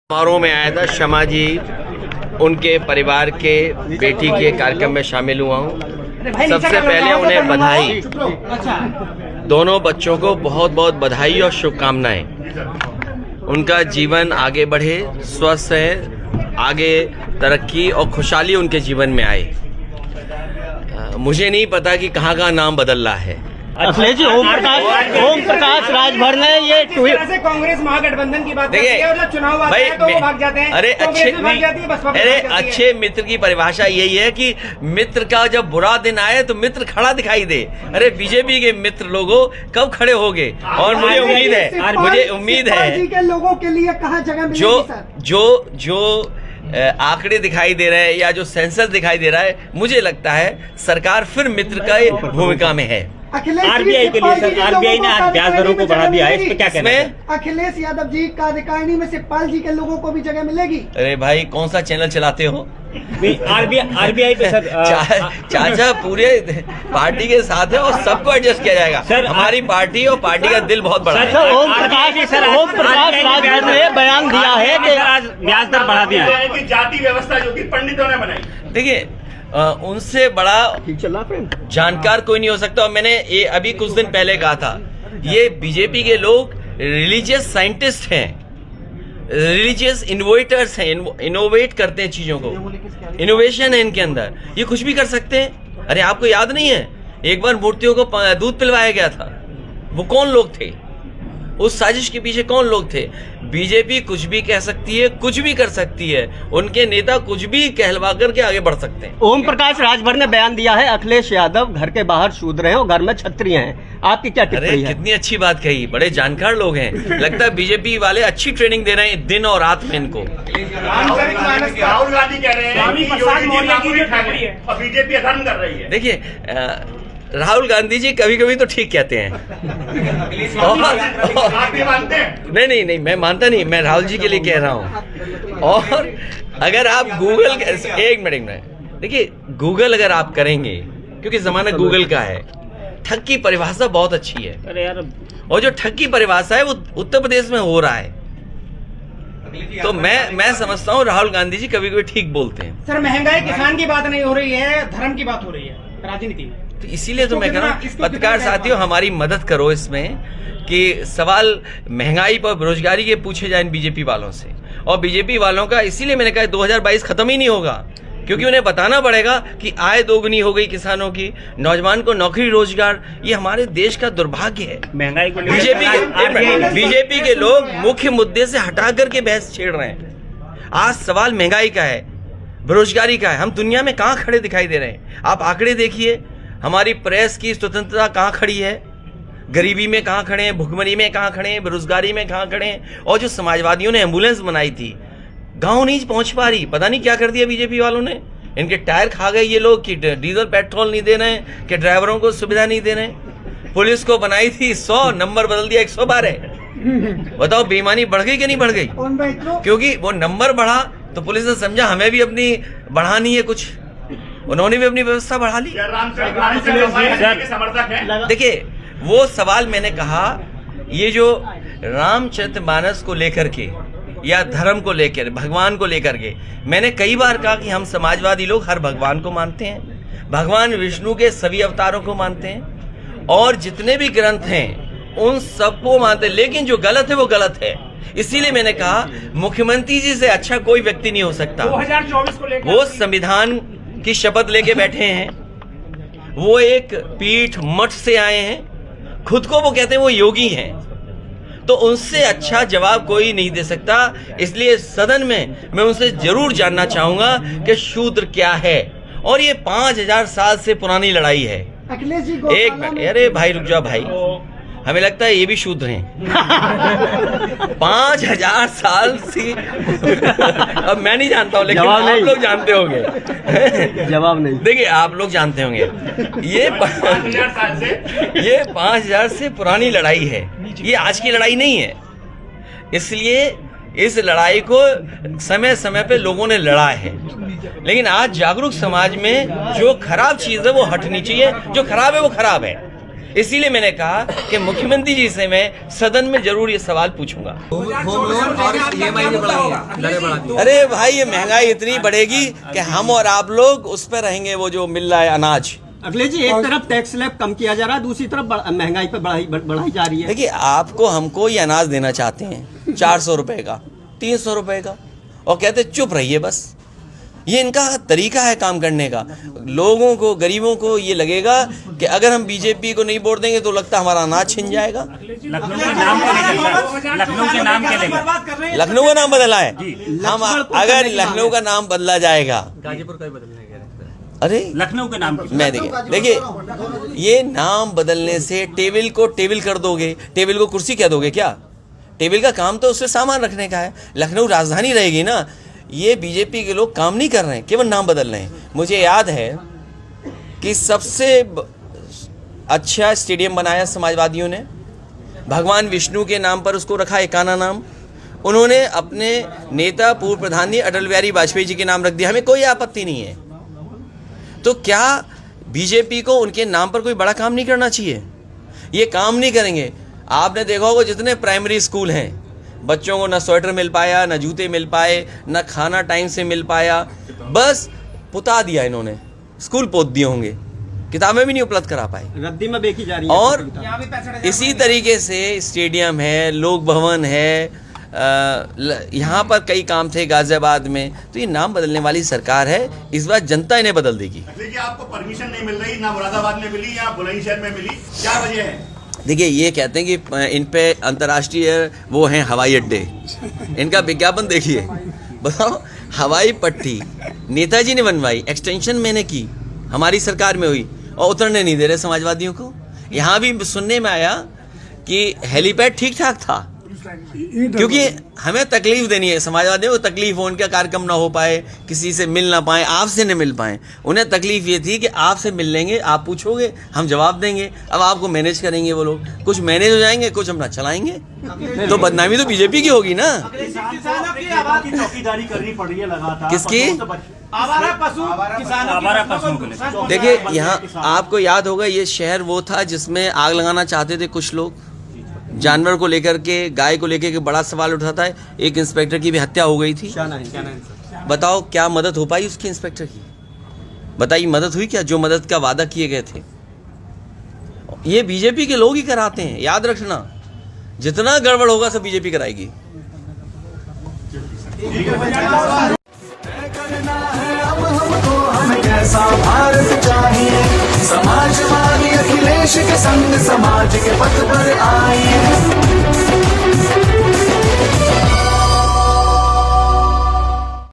समारोह में आया था। शमा जी उनके परिवार के बेटी के कार्यक्रम में शामिल हुआ हूँ। सबसे पहले उन्हें बधाई, दोनों बच्चों को बहुत बहुत बधाई और शुभकामनाएं। उनका जीवन आगे बढ़े, स्वस्थ है, आगे तरक्की और खुशहाली उनके जीवन में आए। मुझे नहीं पता कि कहाँ नाम बदल रहा है। अखिलेश जी, ओम प्रकाश राजभर ने ये से कांग्रेस महागठबंधन की बात करती है, मतलब चुनाव आता है तो वो भाग जाते हैं। अरे अच्छे मित्र की परिभाषा यही है कि मित्र का जब बुरा दिन आए तो मित्र खड़ा दिखाई दे। अरे बीजेपी के मित्र लोगों कब खड़े होंगे? और मुझे उम्मीद है लोगों के लिए कहाँ जगह जो आंकड़े दिखाई दे रहे हैं या जो सेंसस दिखाई दे रहा है, मुझे लगता है सरकार फिर मित्र का भूमिका में है। आरबीआई के लिए सर, आरबीआई ने आज ब्याज दरों को बढ़ा दिया है, इस पे क्या कहना है? अखिलेश यादव जी कार्यकारिणी में शिवपाल जी के लोगों को भी जगह मिलेगी? अरे भाई, कौन सा चैनल चलाते हो? आरबीआई पे सर चाचा पूरे पार्टी के साथ है और सबको एडजस्ट किया जाएगा। सर हमारी पार्टी और पार्टी का दिल बहुत बड़ा है। ओम प्रकाश राजभर ने बयान दिया है कि आज ब्याज दर बढ़ा दिया है कि जाति व्यवस्था जो कि पंडितों ने बनाई। देखिए, उनसे बड़ा जानकार कोई नहीं हो सकता। और मैंने ये अभी कुछ दिन पहले कहा था, ये बीजेपी के लोग रिलीजियस साइंटिस्ट हैं, रिलीजियस इनोवेटर्स हैं, इनोवेट करते हैं चीजों को, इनोवेशन है इनके अंदर, ये कुछ भी कर सकते हैं। अरे आपको याद नहीं है, एक बार मूर्तियों को दूध पिलवाया गया था, वो कौन लोग थे? उस साजिश के पीछे कौन लोग थे? बीजेपी कुछ भी कह सकती है, कुछ भी कर सकती है, उनके नेता कुछ भी कहलवा करके आगे बढ़ सकते हैं। ओम प्रकाश राजभर ने बयान दिया है, अखिलेश यादव घर के बाहर शूद्र हैं और घर में क्षत्रिय हैं। आपकी क्या टिप्पणी है? कितनी अच्छी बात कही, बड़े जानकार लोग हैं। लगता है बीजेपी वाले अच्छी ट्रेनिंग दे रहे हैं दिन और रात में इनको। राहुल गांधी कह रहे हैं बीजेपी अधर्म कर रही है। देखिए, राहुल गांधी जी कभी कभी तो ठीक कहते हैं। नहीं, मैं मानता नहीं, मैं राहुल जी के लिए कह रहा हूँ। और अगर आप गूगल, एक मिनट, देखिए गूगल अगर आप करेंगे, क्योंकि जमाना गूगल का है, ठग की परिभाषा बहुत अच्छी है। अरे यार, और जो ठग की परिभाषा है वो उत्तर प्रदेश में हो रहा है। तो मैं समझता हूँ राहुल गांधी जी कभी कभी ठीक बोलते हैं। सर, महंगाई किसान की बात नहीं हो रही है, धर्म की बात हो रही है राजनीति में। तो इसीलिए तो मैं कह रहा हूँ, पत्रकार साथियों हमारी मदद करो इसमें कि सवाल महंगाई पर, बेरोजगारी के पूछे जाए बीजेपी वालों से। और बीजेपी वालों का इसीलिए मैंने कहा 2022 खत्म ही नहीं होगा, क्योंकि उन्हें बताना पड़ेगा कि आय दोगुनी हो गई किसानों की, नौजवान को नौकरी रोजगार, ये हमारे देश का दुर्भाग्य है। महंगाई को बीजेपी के लोग मुख्य मुद्दे से हटा करके बहस छेड़ रहे हैं। आज सवाल महंगाई का है, बेरोजगारी का है। हम दुनिया में कहाँ खड़े दिखाई दे रहे हैं? आप आंकड़े देखिए, हमारी प्रेस की स्वतंत्रता कहाँ खड़ी है, गरीबी में कहाँ खड़े हैं, भुखमरी में कहाँ खड़े हैं, बेरोजगारी में कहाँ खड़े हैं। और जो समाजवादियों ने एम्बुलेंस बनाई थी, गांव नहीं पहुंच पा रही। पता नहीं क्या कर दिया बीजेपी वालों ने, इनके टायर खा गए ये लोग कि डीजल पेट्रोल नहीं दे रहे हैं, कि ड्राइवरों को सुविधा नहीं दे रहे हैं। पुलिस को बनाई थी 100, नंबर बदल दिया 112। बताओ बेईमानी बढ़ गई कि नहीं बढ़ गई? क्योंकि वो नंबर बढ़ा तो पुलिस ने समझा हमें भी अपनी बढ़ानी है कुछ, उन्होंने भी अपनी व्यवस्था बढ़ा ली। देखिए, वो सवाल मैंने कहा, ये जो रामचरितमानस को लेकर के या धर्म को लेकर, भगवान को लेकर के, मैंने कई बार कहा कि हम समाजवादी लोग हर भगवान को मानते हैं, भगवान विष्णु के सभी अवतारों को मानते हैं, और जितने भी ग्रंथ हैं उन सबको मानते हैं, लेकिन जो गलत है वो गलत है। इसीलिए मैंने कहा मुख्यमंत्री जी से अच्छा कोई व्यक्ति नहीं हो सकता। 2024 को लेकर वो संविधान की शपथ लेके बैठे हैं, वो एक पीठ मठ से आए हैं, खुद को वो कहते हैं वो योगी हैं, तो उनसे अच्छा जवाब कोई नहीं दे सकता। इसलिए सदन में मैं उनसे जरूर जानना चाहूंगा कि शूद्र क्या है। और ये 5000 साल से पुरानी लड़ाई है। अखिलेश जी, एक मिनट, अरे भाई रुक जाओ भाई, हमें लगता है ये भी शूद्र हैं। 5000 साल से अब मैं नहीं जानता हूँ, लेकिन आप लोग जानते होंगे। जवाब नहीं। देखिए, आप लोग जानते होंगे, ये 5000 से पुरानी लड़ाई है, ये आज की लड़ाई नहीं है। इसलिए इस लड़ाई को समय समय पे लोगों ने लड़ा है, लेकिन आज जागरूक समाज में जो खराब चीज है वो हटनी चाहिए। जो खराब है वो खराब है, इसीलिए मैंने कहा कि मुख्यमंत्री जी से मैं सदन में जरूर ये सवाल पूछूंगा। अरे भाई ये महंगाई इतनी बढ़ेगी कि हम और आप लोग उस पर रहेंगे, वो जो मिल रहा है अनाज। अखिलेश जी, एक तरफ टैक्स स्लैब कम किया जा रहा है, दूसरी तरफ महंगाई पे बढ़ाई जा रही है। देखिए आपको हमको ये अनाज देना चाहते हैं 400 रुपए का, 300 रुपए का, और कहते चुप रहिए बस। ये इनका तरीका है काम करने का। लोगों को, गरीबों को ये लगेगा कि अगर हम बीजेपी को नहीं वोट देंगे तो लगता हमारा अनाज छिन जाएगा। लखनऊ के नाम को लेकर, लखनऊ के नाम के लेकर, लखनऊ का नाम बदला है। हम अगर लखनऊ का नाम बदला जाएगा, गाजीपुर का ही बदलना है। अरे लखनऊ के नाम मैं देखिए ये नाम बदलने से टेबल को टेबल कर दोगे, टेबल को कुर्सी कह दोगे क्या? टेबल का काम तो उससे सामान रखने का है। लखनऊ राजधानी रहेगी ना। ये बीजेपी के लोग काम नहीं कर रहे हैं, केवल नाम बदल रहे हैं। मुझे याद है कि सबसे अच्छा स्टेडियम बनाया समाजवादियों ने, भगवान विष्णु के नाम पर उसको रखा, एकाना नाम। उन्होंने अपने नेता पूर्व प्रधानमंत्री अटल बिहारी वाजपेयी जी के नाम रख दिया। हमें कोई आपत्ति नहीं है। तो क्या बीजेपी को उनके नाम पर कोई बड़ा काम नहीं करना चाहिए? ये काम नहीं करेंगे। आपने देखा होगा जितने प्राइमरी स्कूल हैं, बच्चों को न स्वेटर मिल पाया, न जूते मिल पाए, न खाना टाइम से मिल पाया, बस पुता दिया इन्होंने, स्कूल पोत दिए होंगे, किताबें भी नहीं उपलब्ध करा पाए, रद्दी में बेची जा रही है। और इसी तरीके से स्टेडियम है, लोक भवन है, यहाँ पर कई काम थे गाजियाबाद में। तो ये नाम बदलने वाली सरकार है। इस बार जनता इन्हें बदल देगी। देखिए आपको परमिशन नहीं मिल रही, ना मुरादाबाद में मिली या बुलंदशहर में मिली, क्या वजह है? देखिए ये कहते हैं कि इन पे अंतर्राष्ट्रीय वो हैं हवाई अड्डे। इनका विज्ञापन देखिए, बताओ हवाई पट्टी नेताजी ने बनवाई, एक्सटेंशन मैंने की, हमारी सरकार में हुई, और उतरने नहीं दे रहे समाजवादियों को। यहाँ भी सुनने में आया कि हेलीपैड ठीक ठाक था, क्योंकि हमें तकलीफ देनी है। समाजवादियों को तकलीफ हो, उनका कार्यक्रम ना हो पाए, किसी से मिल ना पाए, आपसे न मिल पाए। उन्हें तकलीफ ये थी कि आपसे मिल लेंगे, आप पूछोगे, हम जवाब देंगे। अब आपको मैनेज करेंगे वो लोग, कुछ मैनेज हो जाएंगे, कुछ हम ना चलाएंगे, तो बदनामी तो बीजेपी की होगी ना। चौकीदारी करनी पड़ रही है लगातार। किसकी? आवारा पशु को। देखिए यहाँ आपको याद होगा, ये शहर वो था जिसमें आग लगाना चाहते थे कुछ लोग, जानवर को लेकर के, गाय को लेकर के बड़ा सवाल उठाता है। एक इंस्पेक्टर की भी हत्या हो गई थी। बताओ क्या मदद हो पाई उसकी, इंस्पेक्टर की? बताइए मदद हुई क्या? जो मदद का वादा किए गए थे, ये बीजेपी के लोग ही कराते हैं। याद रखना, जितना गड़बड़ होगा सब बीजेपी कराएगी। कैसा भारत चाहिए, समाजवादी अखिलेश के संग समाज के पथ पर आइए।